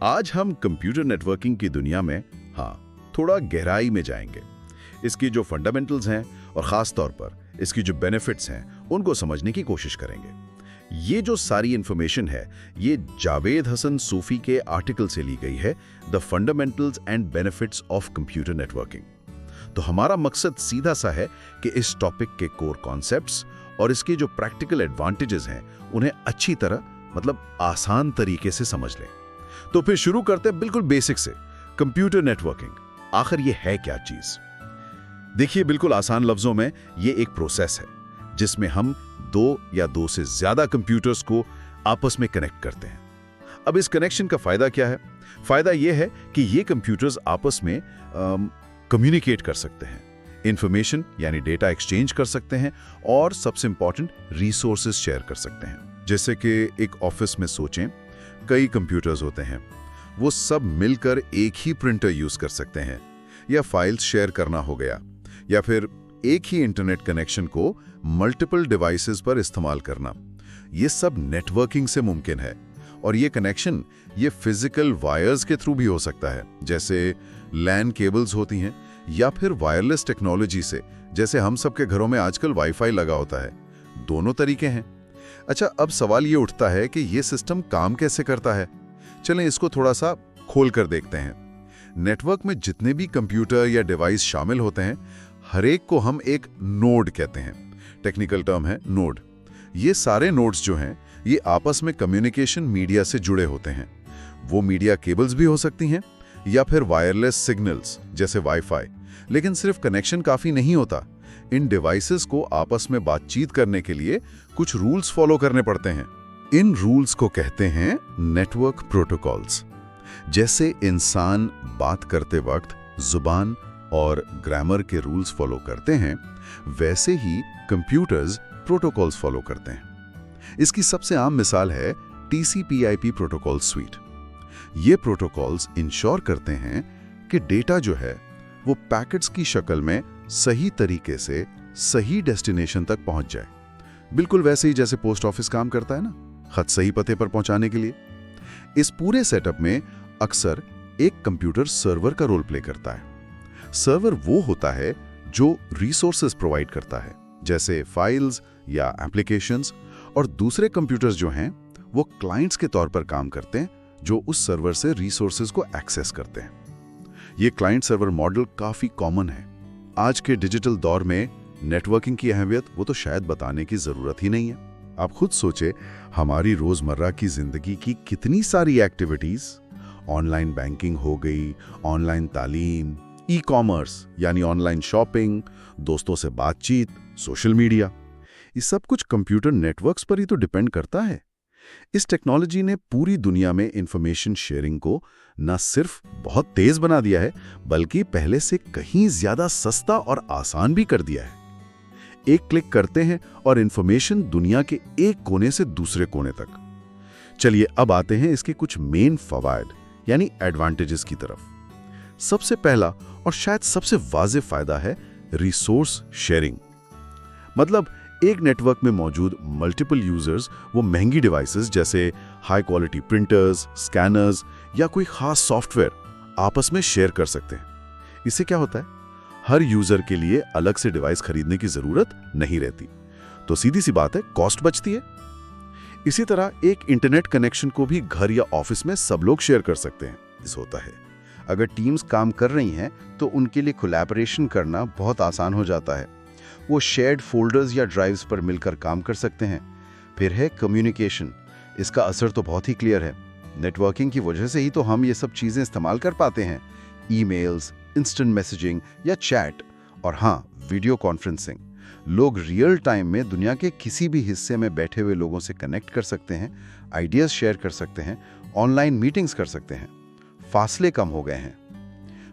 आज हम computer networking की दुनिया में थोड़ा गहराई में जाएंगे। इसकी जो फंडामेंटल्स हैं और ख़ास तौर पर इसकी जो बेनिफिट्स हैं उनको समझने की कोशिश करेंगे। ये जो सारी इन्फॉर्मेशन है ये जावेद हसन सूफी के आर्टिकल से ली गई है, the fundamentals and benefits of computer networking. तो हमारा मकसद सीधा सा है कि इस टॉपिक के कोर कॉन्सेप्ट्स और इसके जो प्रैक्टिकल एडवांटेजेस हैं उन्हें अच्छी तरह आसान तरीके से समझ लें। तो फिर शुरू करते हैं बिल्कुल बेसिक से। कंप्यूटर नेटवर्किंग आखिर ये है क्या चीज? देखिए, बिल्कुल आसान लफ्जों में ये एक प्रोसेस है जिसमें हम दो या दो से ज्यादा कंप्यूटर्स को आपस में कनेक्ट करते हैं। अब इस कनेक्शन का फायदा क्या है? फायदा यह है कि ये कंप्यूटर्स आपस में कम्युनिकेट कर सकते हैं, इंफॉर्मेशन यानी डेटा एक्सचेंज कर सकते हैं और सबसे इंपॉर्टेंट रिसोर्सेज शेयर कर सकते हैं। जैसे कि एक ऑफिस में सोचें, कई कंप्यूटर्स होते हैं, वो सब मिलकर एक ही प्रिंटर यूज कर सकते हैं, या फाइल्स शेयर करना हो गया, या फिर एक ही इंटरनेट कनेक्शन को मल्टीपल डिवाइसेस पर इस्तेमाल करना। ये सब नेटवर्किंग से मुमकिन है। और ये कनेक्शन ये फिजिकल वायर्स के थ्रू भी हो सकता है, जैसे लैन केबल्स होती हैं, या फिर वायरलेस टेक्नोलॉजी से, जैसे हम सबके घरों में आजकल वाईफाई लगा होता है। दोनों तरीके हैं। अच्छा, अब सवाल ये उठता है कि ये सिस्टम काम कैसे करता है। चलें इसको थोड़ा सा खोल कर देखते हैं। नेटवर्क में जितने भी कंप्यूटर या डिवाइस शामिल होते हैं, हर एक को हम एक नोड कहते हैं। टेक्निकल टर्म है नोड। ये सारे नोड्स जो हैं ये आपस में कम्युनिकेशन मीडिया से जुड़े होते हैं। वो मीडिया केबल्स भी हो सकती हैं या फिर वायरलेस सिग्नल्स जैसे वाईफाई। लेकिन सिर्फ कनेक्शन काफी नहीं होता। इन डिवाइसेस को आपस में बातचीत करने के लिए कुछ रूल्स फॉलो करने पड़ते हैं। इन रूल्स को कहते हैं नेटवर्क प्रोटोकॉल्स। जैसे इंसान बात करते वक्त जुबान और ग्रामर के रूल्स फॉलो करते हैं, वैसे ही कंप्यूटर्स प्रोटोकॉल्स फॉलो करते हैं। इसकी सबसे आम मिसाल है TCP/IP प्रोटोकॉल स्वीट। ये प्रोटोकॉल्स इंश्योर करते हैं कि डेटा जो है वो पैकेट्स की शक्ल में सही तरीके से सही डेस्टिनेशन तक पहुंच जाए। बिल्कुल वैसे ही जैसे पोस्ट ऑफिस काम करता है ना, खत सही पते पर पहुंचाने के लिए। इस पूरे सेटअप में अक्सर एक कंप्यूटर सर्वर का रोल प्ले करता है। सर्वर वो होता है जो रिसोर्सेज प्रोवाइड करता है, जैसे फाइल्स या एप्लीकेशंस, और दूसरे कंप्यूटर्स जो हैं वो क्लाइंट्स के तौर पर काम करते हैं जो उस सर्वर से रिसोर्सेज को एक्सेस करते हैं। ये क्लाइंट सर्वर मॉडल काफी कॉमन है। आज के डिजिटल दौर में नेटवर्किंग की अहमियत वो तो शायद बताने की जरूरत ही नहीं है। आप खुद सोचे, हमारी रोजमर्रा की जिंदगी की कितनी सारी एक्टिविटीज, ऑनलाइन बैंकिंग हो गई, ऑनलाइन तालीम, ई-कॉमर्स यानी ऑनलाइन शॉपिंग, दोस्तों से बातचीत, सोशल मीडिया, ये सब कुछ कंप्यूटर नेटवर्क्स पर ही तो डिपेंड करता है। इस टेक्नोलॉजी ने पूरी दुनिया में इंफॉर्मेशन शेयरिंग को न सिर्फ बहुत तेज बना दिया है, बल्कि पहले से कहीं ज्यादा सस्ता और आसान भी कर दिया है। एक क्लिक करते हैं और इंफॉर्मेशन दुनिया के एक कोने से दूसरे कोने तक। चलिए अब आते हैं इसके कुछ मेन फवायद यानी एडवांटेजेस की तरफ। सबसे पहला और शायद सबसे वाज़ेह फायदा है रिसोर्स शेयरिंग। मतलब एक नेटवर्क में मौजूद मल्टीपल यूजर्स वो महंगी डिवाइसेस जैसे हाई क्वालिटी प्रिंटर्स, स्कैनर्स या कोई खास सॉफ्टवेयर आपस में शेयर कर सकते हैं। इससे क्या होता है, हर यूजर के लिए अलग से डिवाइस खरीदने की जरूरत नहीं रहती। तो सीधी सी बात है, कॉस्ट बचती है। इसी तरह एक इंटरनेट कनेक्शन को भी घर या ऑफिस में सब लोग शेयर कर सकते हैं। इस होता है अगर टीम्स काम कर रही हैं तो उनके लिए कोलैबोरेशन करना बहुत आसान हो जाता है। वो शेयर्ड फोल्डर्स या ड्राइव्स पर मिलकर काम कर सकते हैं। फिर है कम्युनिकेशन। इसका असर तो बहुत ही क्लियर है। नेटवर्किंग की वजह से ही तो हम ये सब चीज़ें इस्तेमाल कर पाते हैं। ईमेल्स, इंस्टेंट मैसेजिंग या चैट, और हाँ, वीडियो कॉन्फ्रेंसिंग। लोग रियल टाइम में दुनिया के किसी भी हिस्से में बैठे हुए लोगों से कनेक्ट कर सकते हैं, आइडियाज शेयर कर सकते हैं, ऑनलाइन मीटिंग्स कर सकते हैं। फासले कम हो गए हैं।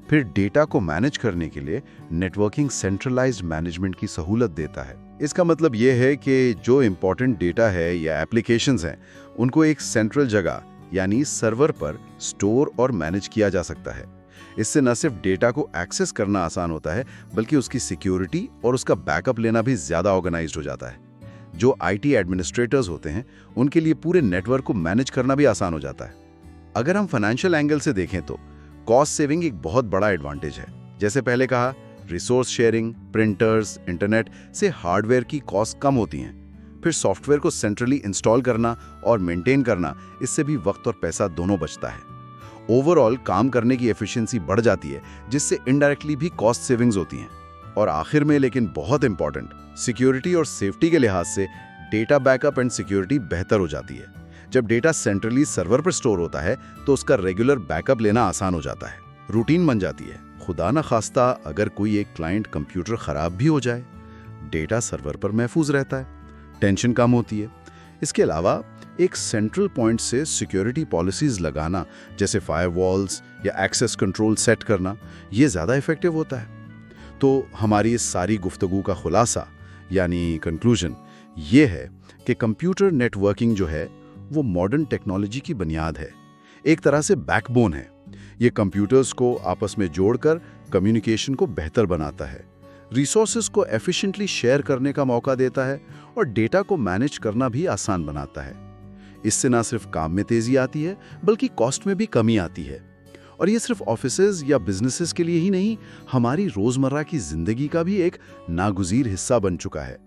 फिर डेटा को मैनेज करने के लिए नेटवर्किंग सेंट्रलाइज्ड मैनेजमेंट की सहूलत देता है। इसका मतलब यह है कि जो इंपॉर्टेंट डेटा है या एप्लीकेशंस हैं, उनको एक सेंट्रल जगह यानी सर्वर पर स्टोर और मैनेज किया जा सकता है। इससे न सिर्फ डेटा को एक्सेस करना आसान होता है, बल्कि उसकी सिक्योरिटी और उसका बैकअप लेना भी ज्यादा ऑर्गेनाइज्ड हो जाता है। जो IT एडमिनिस्ट्रेटर्स होते हैं, उनके लिए पूरे नेटवर्क को मैनेज करना भी आसान हो जाता है। अगर हम फाइनेंशियल एंगल से देखें तो कॉस्ट सेविंग एक बहुत बड़ा एडवांटेज है। जैसे पहले कहा, रिसोर्स शेयरिंग, प्रिंटर्स, इंटरनेट से हार्डवेयर की कॉस्ट कम होती हैं। फिर सॉफ्टवेयर को सेंट्रली इंस्टॉल करना और मेंटेन करना, इससे भी वक्त और पैसा दोनों बचता है। ओवरऑल काम करने की एफिशिएंसी बढ़ जाती है, जिससे इनडायरेक्टली भी कॉस्ट सेविंग्स होती हैं। और आखिर में, लेकिन बहुत इंपॉर्टेंट, सिक्योरिटी और सेफ्टी के लिहाज से डेटा बैकअप एंड सिक्योरिटी बेहतर हो जाती है। जब डेटा सेंट्रली सर्वर पर स्टोर होता है तो उसका रेगुलर बैकअप लेना आसान हो जाता है, रूटीन बन जाती है। खुदा न खास्ता अगर कोई एक क्लाइंट कंप्यूटर खराब भी हो जाए, डेटा सर्वर पर महफूज रहता है, टेंशन कम होती है। इसके अलावा एक सेंट्रल पॉइंट से सिक्योरिटी पॉलिसीज लगाना, जैसे फायरवॉल्स या एक्सेस कंट्रोल सेट करना, ये ज़्यादा इफेक्टिव होता है। तो हमारी इस सारी गुफ्तगू का खुलासा यानी कंक्लूजन ये है कि कंप्यूटर नेटवर्किंग जो है वो मॉडर्न टेक्नोलॉजी की बुनियाद है, एक तरह से बैकबोन है। ये कंप्यूटर्स को आपस में जोड़कर कम्युनिकेशन को बेहतर बनाता है, रिसोर्सेज को एफिशिएंटली शेयर करने का मौका देता है और डेटा को मैनेज करना भी आसान बनाता है। इससे ना सिर्फ काम में तेजी आती है बल्कि कॉस्ट में भी कमी आती है। और ये सिर्फ ऑफिसेज या बिजनेसेस के लिए ही नहीं, हमारी रोजमर्रा की जिंदगी का भी एक नागुज़ीर हिस्सा बन चुका है।